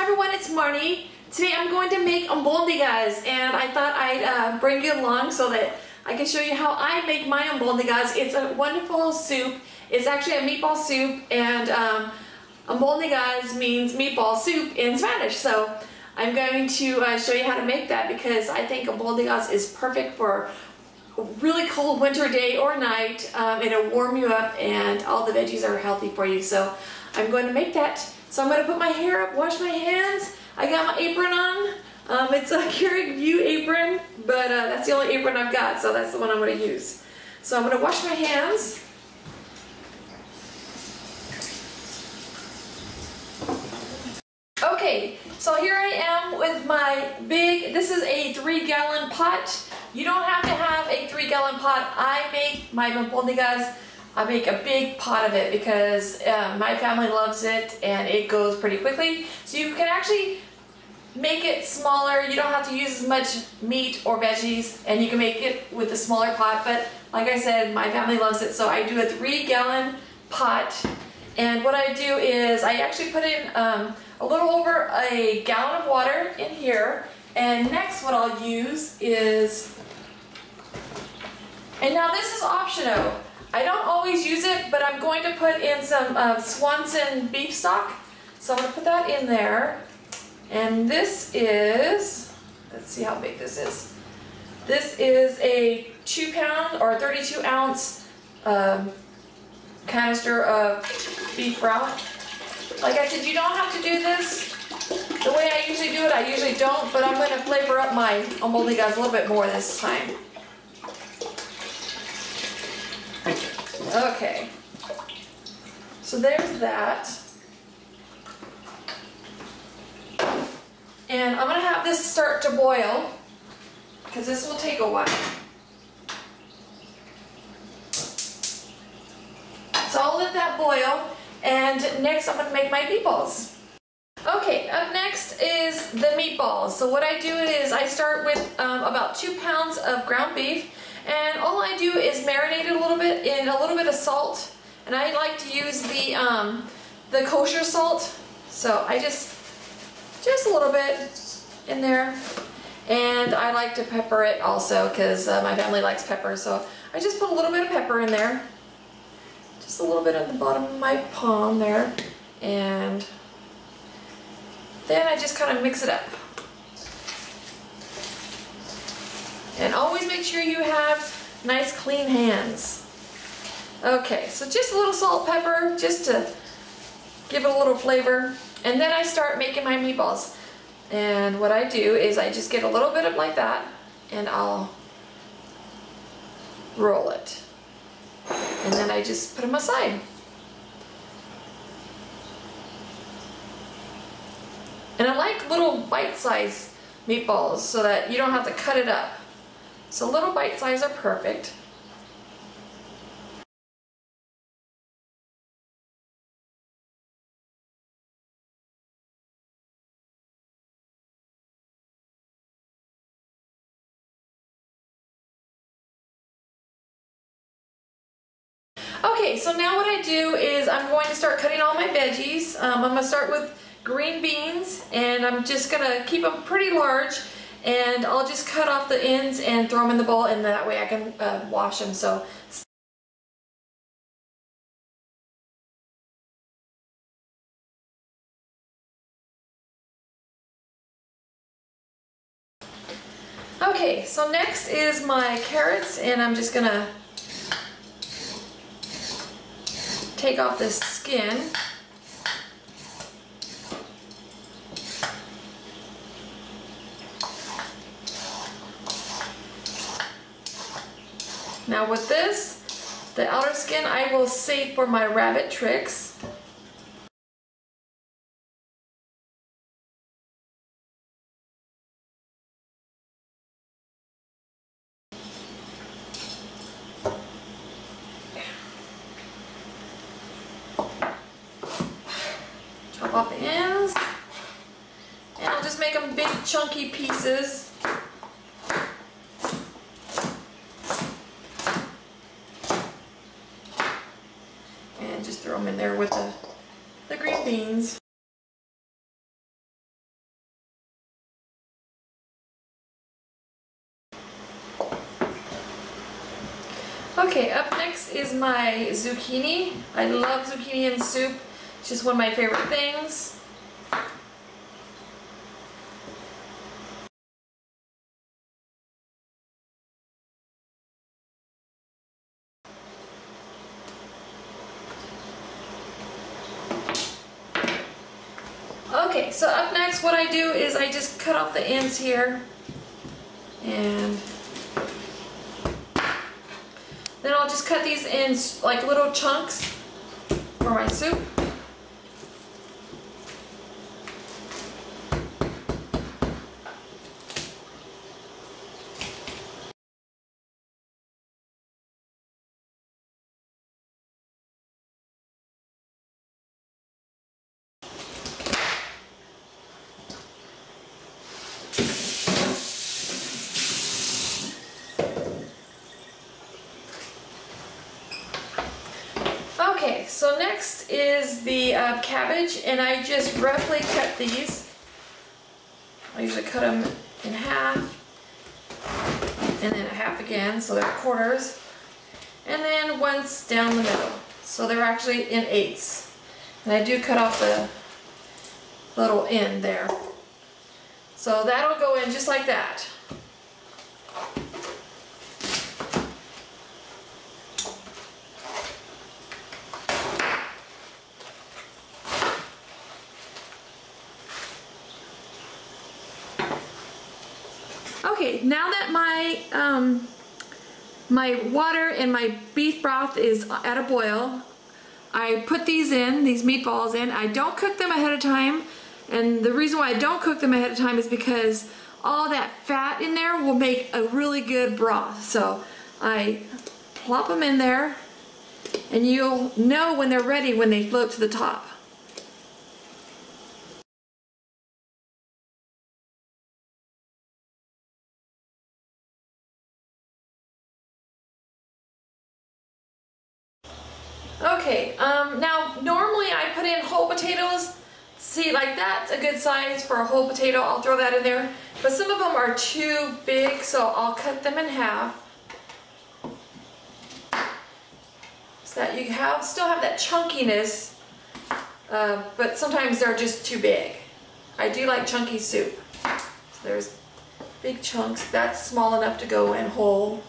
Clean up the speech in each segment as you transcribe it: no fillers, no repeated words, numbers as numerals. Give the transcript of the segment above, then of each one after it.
everyone, it's Marnie. Today I'm going to make albondigas, and I thought I'd bring you along so that I can show you how I make my albondigas. It's a wonderful soup. It's actually a meatball soup, and albondigas means meatball soup in Spanish. So I'm going to show you how to make that because I think albondigas is perfect for a really cold winter day or night. It'll warm you up, and all the veggies are healthy for you. So I'm going to make that. So I'm going to put my hair up, wash my hands. I got my apron on. It's a Keurig View apron, but that's the only apron I've got, so that's the one I'm going to use. So I'm going to wash my hands. Okay, so here I am with my big, this is a 3-gallon pot. You don't have to have a 3-gallon pot. I make my albondigas. I make a big pot of it because my family loves it and it goes pretty quickly. So you can actually make it smaller. You don't have to use as much meat or veggies, and you can make it with a smaller pot. But like I said, my family loves it, so I do a 3-gallon pot. And what I do is I actually put in a little over a gallon of water in here. And next what I'll use is, and now this is optional. I don't always use it, but I'm going to put in some Swanson beef stock. So I'm going to put that in there. And this is, let's see how big this is. This is a 2-pound or 32-ounce canister of beef broth. Like I said, you don't have to do this the way I usually do it. I usually don't, but I'm going to flavor up my albondigas a little bit more this time. Okay, so there's that. And I'm going to have this start to boil because this will take a while. So I'll let that boil, and next I'm going to make my meatballs. Okay, up next is the meatballs. So what I do is I start with about 2 pounds of ground beef. And all I do is marinate it a little bit in a little bit of salt, and I like to use the kosher salt. So I just a little bit in there, and I like to pepper it also because my family likes pepper. So I just put a little bit of pepper in there, just a little bit at the bottom of my palm there, and then I just kind of mix it up. And always make sure you have nice clean hands. Okay, so just a little salt, pepper, just to give it a little flavor. And then I start making my meatballs. And what I do is I just get a little bit of like that, and I'll roll it. And then I just put them aside. And I like little bite-sized meatballs so that you don't have to cut it up. So little bite size are perfect. Okay, so now what I do is I'm going to start cutting all my veggies. I'm going to start with green beans, and I'm just going to keep them pretty large. And I'll just cut off the ends and throw them in the bowl, and that way I can wash them. So, okay, so next is my carrots, and I'm just gonna take off this skin. Now with this, the outer skin I will save for my rabbit tricks. Chop off the ends, and I'll just make them big chunky pieces. Throw them in there with the green beans. Okay, up next is my zucchini. I love zucchini in soup. It's just one of my favorite things. Okay, so up next what I do is I just cut off the ends here, and then I'll just cut these in like little chunks for my soup. Okay, so next is the cabbage, and I just roughly cut these. I usually cut them in half, and then a half again, so they're quarters, and then once down the middle. So they're actually in eighths. And I do cut off the little end there. So that'll go in just like that. Okay, now that my water and my beef broth is at a boil, I put these meatballs in. I don't cook them ahead of time, and the reason why I don't cook them ahead of time is because all that fat in there will make a really good broth. So I plop them in there, and you'll know when they're ready when they float to the top. Okay, now normally I put in whole potatoes. See, like that's a good size for a whole potato. I'll throw that in there. But some of them are too big, so I'll cut them in half. So that you still have that chunkiness, but sometimes they're just too big. I do like chunky soup. So there's big chunks. That's small enough to go in whole.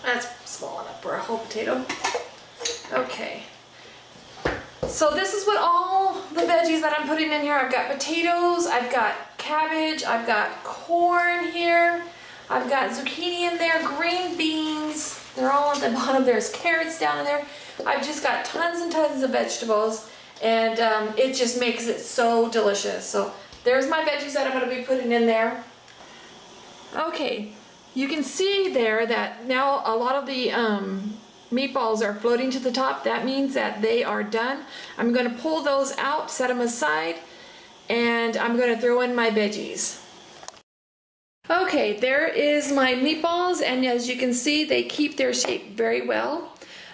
That's small enough for a whole potato. Okay. So this is what all the veggies that I'm putting in here. I've got potatoes, I've got cabbage, I've got corn here, I've got zucchini in there, green beans. They're all at the bottom. There's carrots down in there. I've just got tons and tons of vegetables, and it just makes it so delicious. So there's my veggies that I'm going to be putting in there. Okay. You can see there that now a lot of the meatballs are floating to the top. That means that they are done. I'm going to pull those out, set them aside, and I'm going to throw in my veggies. Okay, there is my meatballs, and as you can see, they keep their shape very well.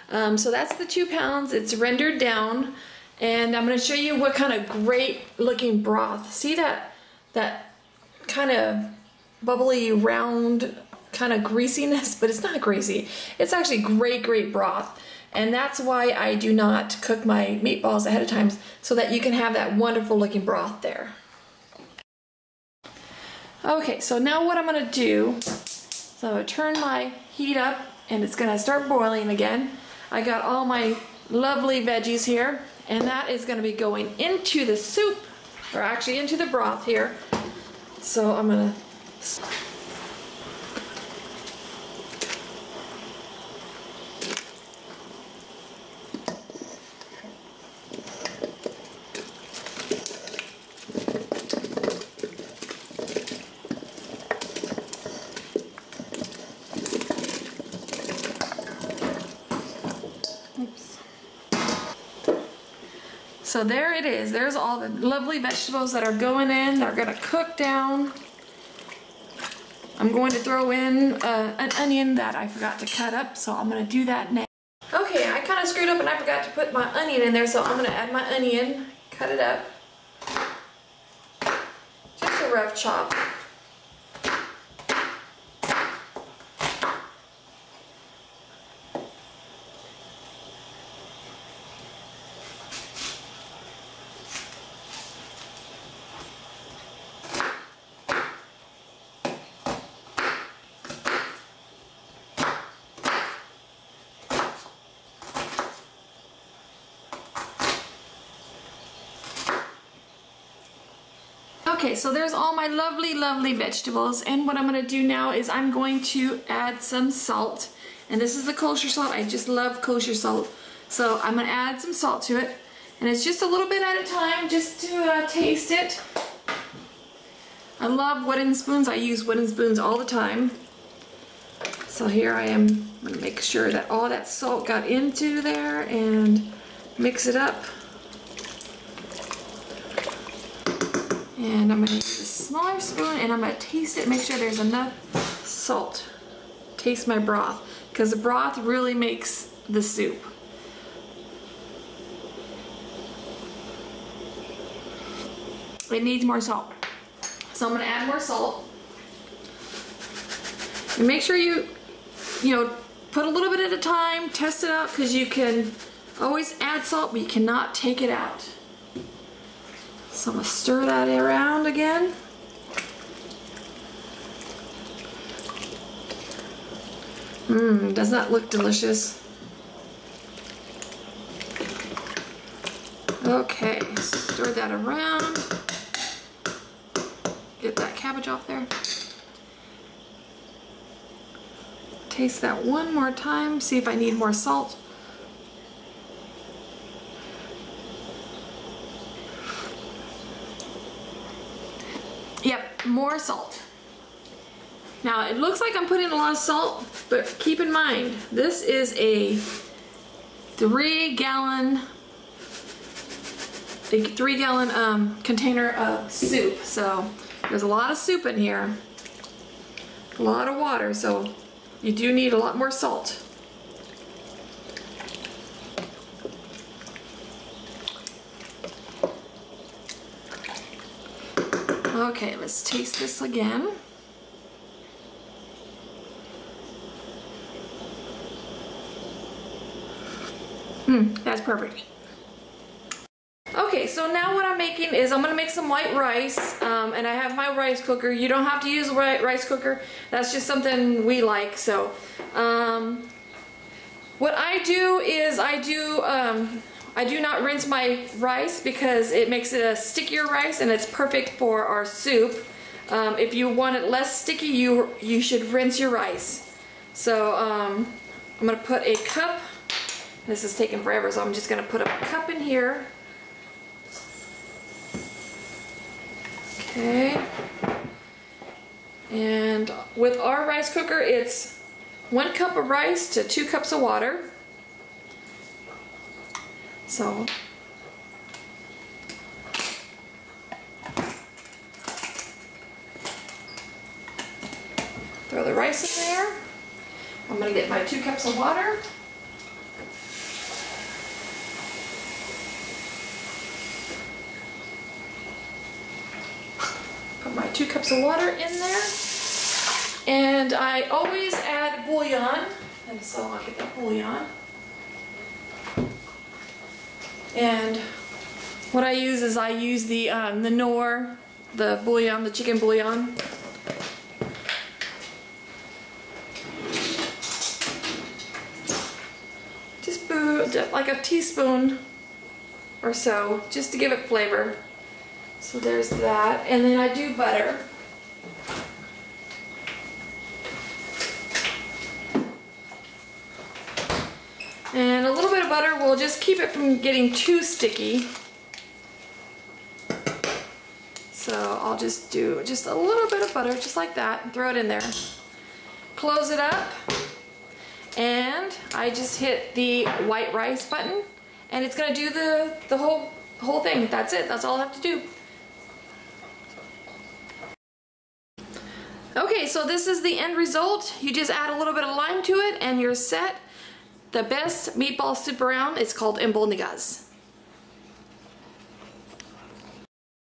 So that's the 2 pounds. It's rendered down, and I'm going to show you what kind of great looking broth. See that kind of bubbly, round kind of greasiness, but it's not greasy. It's actually great broth, and that's why I do not cook my meatballs ahead of time, so that you can have that wonderful looking broth there. Okay, so now what I'm going to do, so I'm going to turn my heat up, and it's going to start boiling again. I got all my lovely veggies here, and that is going to be going into the soup, or actually into the broth here. So I'm going to So there it is. There's all the lovely vegetables that are going in. They're going to cook down. I'm going to throw in an onion that I forgot to cut up, so I'm going to do that now. Okay, I kind of screwed up and I forgot to put my onion in there, so I'm going to add my onion, cut it up. Just a rough chop. Okay, so there's all my lovely, lovely vegetables, and what I'm going to do now is I'm going to add some salt, and this is the kosher salt. I just love kosher salt, so I'm going to add some salt to it, and it's just a little bit at a time just to taste it. I love wooden spoons. I use wooden spoons all the time. So here I am. I'm going to make sure that all that salt got into there and mix it up. And I'm going to use a smaller spoon and I'm going to taste it, make sure there's enough salt. Taste my broth, because the broth really makes the soup. It needs more salt. So I'm going to add more salt. And make sure you put a little bit at a time, test it out, because you can always add salt, but you cannot take it out. So I'm going to stir that around again. Does that look delicious? Okay, stir that around. Get that cabbage off there. Taste that one more time, see if I need more salt. Yep, more salt. Now it looks like I'm putting a lot of salt, but keep in mind, this is a 3-gallon container of soup. So there's a lot of soup in here, a lot of water, so you do need a lot more salt. Okay, let's taste this again. That's perfect. Okay, so now what I'm making is I'm going to make some white rice, and I have my rice cooker. You don't have to use a rice cooker. That's just something we like. So what I do is I do not rinse my rice because it makes it a stickier rice, and it's perfect for our soup. If you want it less sticky, you should rinse your rice. So I'm going to put a cup. This is taking forever, so I'm just going to put a cup in here. Okay. And with our rice cooker, it's 1 cup of rice to 2 cups of water. So throw the rice in there. I'm going to get my 2 cups of water. Put my 2 cups of water in there. And I always add bouillon. And so I'll get that bouillon. And what I use is the Knorr, the bouillon, the chicken bouillon. Just like a teaspoon or so, just to give it flavor. So there's that. And then I do butter. And a little bit of butter will just keep it from getting too sticky. So I'll just do just a little bit of butter, just like that, and throw it in there. Close it up, and I just hit the white rice button, and it's gonna do the whole thing. That's it. That's all I have to do. Okay, so this is the end result. You just add a little bit of lime to it and you're set. The best meatball soup around is called Albondigas.